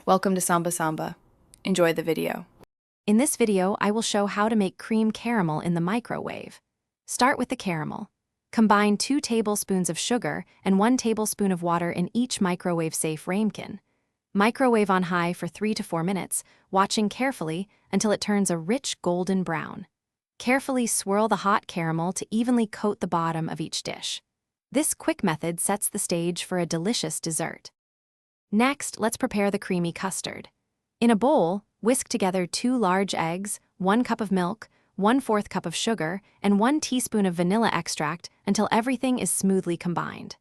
Welcome to Samba Samba. Enjoy the video. In this video, I will show how to make cream caramel in the microwave. Start with the caramel. Combine 2 tablespoons of sugar and 1 tablespoon of water in each microwave-safe ramekin. Microwave on high for 3 to 4 minutes, watching carefully until it turns a rich golden brown. Carefully swirl the hot caramel to evenly coat the bottom of each dish. This quick method sets the stage for a delicious dessert. Next, let's prepare the creamy custard. In a bowl, whisk together 2 large eggs, 1 cup of milk, 1/4 cup of sugar, and 1 teaspoon of vanilla extract until everything is smoothly combined.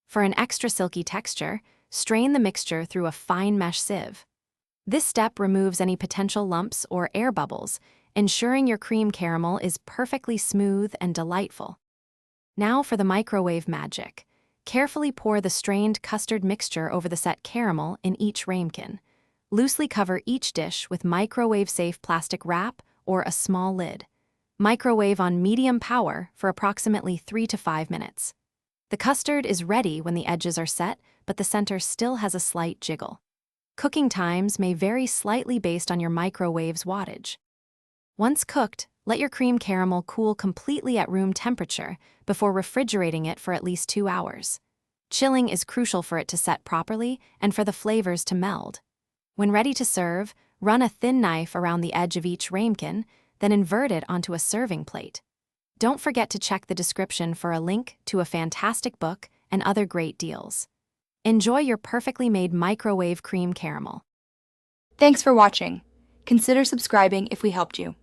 For an extra silky texture, strain the mixture through a fine mesh sieve. This step removes any potential lumps or air bubbles, ensuring your cream caramel is perfectly smooth and delightful. Now for the microwave magic. Carefully pour the strained custard mixture over the set caramel in each ramekin. Loosely cover each dish with microwave-safe plastic wrap or a small lid. Microwave on medium power for approximately 3 to 5 minutes. The custard is ready when the edges are set, but the center still has a slight jiggle. Cooking times may vary slightly based on your microwave's wattage. Once cooked, let your cream caramel cool completely at room temperature before refrigerating it for at least 2 hours. Chilling is crucial for it to set properly and for the flavors to meld. When ready to serve, run a thin knife around the edge of each ramekin, then invert it onto a serving plate. Don't forget to check the description for a link to a fantastic book and other great deals. Enjoy your perfectly made microwave cream caramel. Thanks for watching. Consider subscribing if we helped you.